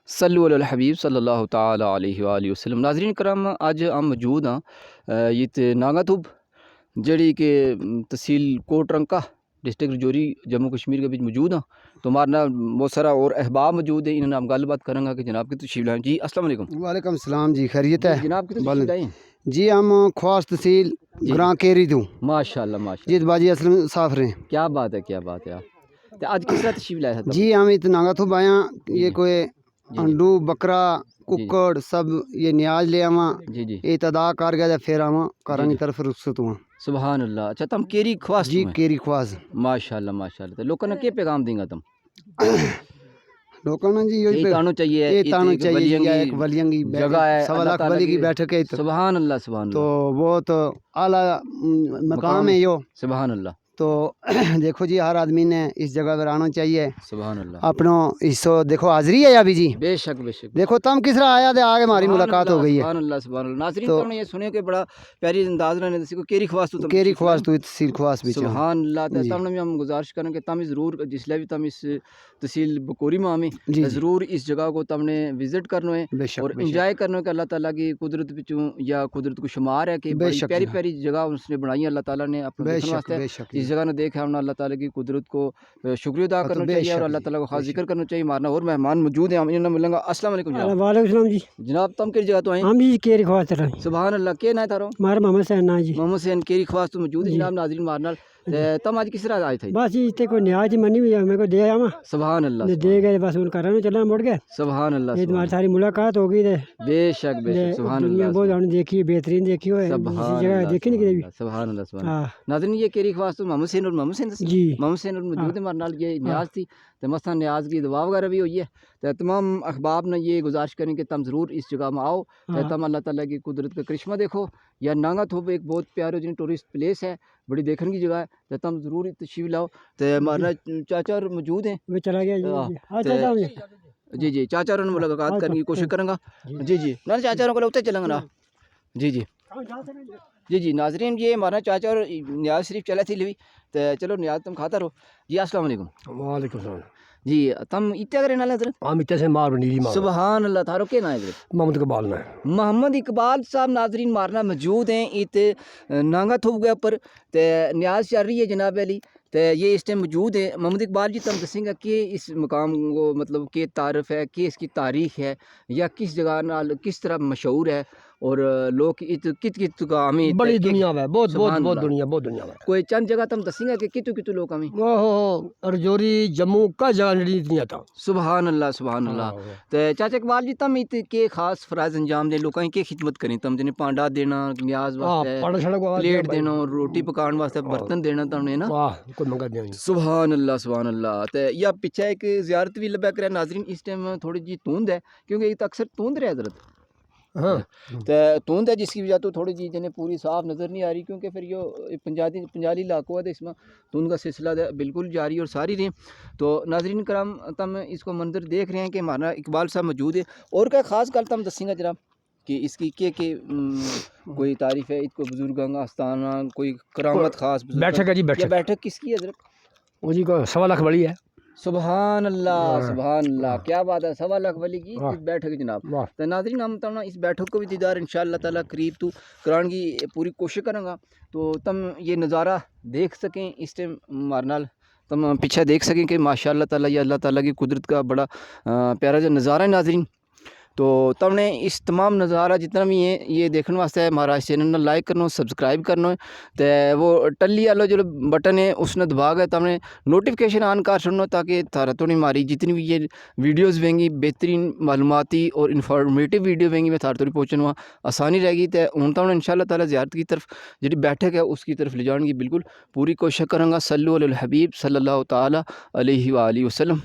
صلو علی الحبیب صلی اللہ تعالی علیہ وآلہ وسلم۔ ناظرین کرام، اج ہم موجود ہاں یہ نانگا تھوب جڑی کہ تحصیل کوٹ رنکا ڈسٹرکٹ رجوری جموں کشمیر کے بیچ موجود ہاں۔ تو ہمارا بہت سارا اور احباب موجود ہیں، انہوں نے ہم گل بات کریں گا کہ جناب کی تشریف لائیں۔ جی السلام علیکم۔ وعلیکم السلام جی، خیریت ہے؟ جناب کی تشریف لائیں جی ہم خواص تحصیل گراں کیری دوں ماشاء اللہ ماشاء جیت باجی اسلم صاف رہے ہیں۔ اللہ، کیا بات ہے کیا بات ہے آپ۔ آج کس طرح تشریف لائے تھا؟ جی ہم اتنا تھو بایا یہ کوئی انڈو بکرا ککڑ سب یہ نیاز لے آواں جی جی یہ ادا کر گیا پھر آواں کاران کی طرف رخصت ہوا۔ سبحان اللہ۔ اچھا تم کیری خواص جی کیری خواص ماشاء اللہ ماشاء اللہ۔ تو لوگوں نے کیا پیغام دیں گا تم؟ لوکاں نے جی یہی یہ تانوں چاہیے، یہ تانوں چاہیے جی، ولیوں ایک ولیوں کی جگہ ہے، سوا اللہ لاکھ تعالیٰ ولی کی کی بیٹھک ہے سبحان اللہ سبحان تو اللہ بہت اعلیٰ مقام ہے یہ۔ سبحان اللہ تو دیکھو جی ہر آدمی نے اس جگہ پر آنا چاہیے، سبحان اللہ، اپنا حصہ دیکھو حاضری ہے ابھی جی۔ بے شک بے شک۔ دیکھو تم کس طرح آیا دے آگے ہماری ملاقات ہو گئی ہے۔ سبحان اللہ سبحان اللہ۔ ناظرین تو تم نے یہ سنے کہ بڑا پیاری انداز نے دسی کو کیری خواص تو تم کیری خواص تو تحصیل خواص بھی چاہوں۔ سبحان اللہ۔ تو جی تم نے بھی ہم گزارش کریں کہ تم ضرور جس لئے بھی تم اس تحصیل بکوری میں آمیں جی جی ضرور اس جگہ کو تم نے وزٹ کرنا ہے بے شک اور بے شک انجوائے کرنا ہے کہ اللہ تعالیٰ کی قدرت پچوں یا قدرت کو شمار ہے کہ بے بڑی شک پیاری جناب، پیاری جگہ اس نے بنائی ہے اللہ تعالیٰ نے اپنے بے دیکھنے شک واسطے۔ بے شک اس جگہ نے دیکھا ہم نے اللہ تعالیٰ کی قدرت کو شکریہ ادا کرنا بے چاہیے اور شک اللہ جی، تعالیٰ کو بے خاص شک۔ ذکر کرنا چاہیے۔ ہمارا اور مہمان موجود ہیں، ہم انہوں نے ملیں گا۔ السلام علیکم جناب۔ وعلیکم السلام جی، جناب تم کس جگہ تو آئیں؟ ہم جی کیری خواص رہے سبحان اللہ، کیا نام تھا رو؟ ہمارا محمد حسین نا جی۔ محمد حسین کیری خواص تو موجود ہے جی جناب ناظرین مارنال۔ تم آج کس طرح آئے تھے؟ بس جی اتنے کوئی نیاز منی ہوئی میرے کو دے آیا سبحان اللہ دے گئے بس ان گھر چلنا مڑ گئے۔ سبحان اللہ یہ سبحان تمہاری ساری ملاقات ہو گئی بے شک بے شک۔ سبحان دنیا اللہ بہت ہم نے دیکھی بہترین دیکھی ہوئے، اسی سبحان جگہ اللہ دیکھی نہیں کسی بھی۔ سبحان اللہ سبحان اللہ۔ ہاں ناظرین یہ کیری خواص تو محمد حسین اور محمد حسین جی محمد حسین اور موجود ہے ہمارے نال۔ یہ نیاز تھی تو مثلا نیاز کی دعا وغیرہ بھی ہوئی ہے تو تمام احباب نے یہ گزارش کریں کہ تم ضرور اس جگہ میں آؤ تو تم اللہ تعالیٰ کی قدرت کا کرشمہ دیکھو۔ یا نانگا تھوپ ایک بہت پیارا جن ٹورسٹ پلیس ہے، بڑی دیکھنے کی جگہ ہے تو تم ضرور تشریف لاؤ۔ تو ہمارا چاچا اور موجود ہیں، وہ چلا گیا جی جی چاچا اور ملاقات کرنے کی کوشش کریں گا۔ جی جی نہ چاچا کو لوگتے چلیں گے نا۔ جی جی جی جی ناظرین یہ ہمارا چاچا اور نیاز شریف چلا تھی لوی تو چلو نیاز تم کھاتا رہو۔ جی السلام علیکم۔ وعلیکم السلام جی تم اتیا کرے نال حضرت؟ ہم اتنے سے مار بنی سبحان اللہ۔ تھارو کیا نام ہے حضرت؟ محمد اقبال میں محمد اقبال صاحب ناظرین مارنا موجود ہیں ات نانگا تھوپ کے اوپر تے نیاز چل رہی ہے جناب علی تو یہ اس ٹائم موجود ہے۔ محمد اقبال جی تم دسیں گا کہ اس مقام کو مطلب کہ تعارف ہے کہ اس کی تاریخ ہے یا کس جگہ نال کس طرح مشہور ہے اور لوگ کت کت کا ہمیں بڑی دنیا میں بہت بہت سبحان بہت اللہ۔ دنیا بہت دنیا میں کوئی چند جگہ تم دسیں گا کہ کتو کتو لوگ ہمیں؟ رجوری جموں کا جگہ نہیں تھا۔ سبحان اللہ سبحان اللہ۔ تو چاچا اقبال جی تم ات کے خاص فرائض انجام دیں لوگوں کی خدمت کریں؟ تم جنہیں پانڈا دینا نیاز واسطے، پلیٹ دینا، روٹی پکان واسطے برتن دینا تم نے نا۔ کوئی منگا دیا سبحان اللہ سبحان اللہ۔ تو یا پیچھے ایک زیارت بھی لبا کرے ناظرین اس ٹائم تھوڑی جی توند ہے کیونکہ یہ تو اکثر توند رہے حضرت۔ ہاں تو توند ہے جس کی وجہ تو تھوڑی جی جنہیں پوری صاف نظر نہیں آ رہی کیونکہ پھر یہ پنجالی علاقوں ہے تو اس میں توند کا سلسلہ بالکل جاری اور ساری رہے۔ تو ناظرین کرام تم اس کو منظر دیکھ رہے ہیں کہ ہمارا اقبال صاحب موجود ہے اور کیا خاص گل تم دسیں گا جناب کہ اس کی کہ کوئی تعریف ہے اس کو بزرگاں کا آستانہ کوئی کرامت خاص بیٹھک ہے جی یہ بیٹھک کس کی ہے حضرت؟ وہ جی کو سوا لاکھ بڑی ہے۔ سبحان اللہ سبحان اللہ، کیا بات ہے، سوا لاکھ ولی کی بیٹھک جناب۔ تو ناظرین ہم تم اس بیٹھک کو بھی دیدار انشاءاللہ تعالیٰ قریب تو کران کی پوری کوشش کروں گا تو تم یہ نظارہ دیکھ سکیں اس ٹائم ہمارے نال تم پیچھے دیکھ سکیں کہ ماشاءاللہ تعالیٰ یہ اللہ تعالیٰ کی قدرت کا بڑا پیارا جو نظارہ ہے ناظرین۔ تو تم نے اس تمام نظارہ جتنا بھی ہے یہ دیکھنے واسطے ہمارا اس چینل نے لائک کرنا سبسکرائب کرنا تو وہ ٹلی والا جو بٹن ہے اس نے دبا گئے تم نے نوٹیفیکیشن آن کر چھوڑنا تاکہ تھارا تو نہیں ہماری جتنی بھی یہ ویڈیوز بیں گی بہترین معلوماتی اور انفارمیٹیو ویڈیو بیں گی میں تھارا تو پہنچنا آسانی رہے گی۔ تو ہوں تو انشاءاللہ تعالیٰ زیارت کی طرف جی بیٹھک ہے اس کی طرف لے جان کی بالکل پوری کوشش کروں گا۔ صلو علی الحبیب صلی اللہ تعالیٰ علیہ وآلہ وسلم۔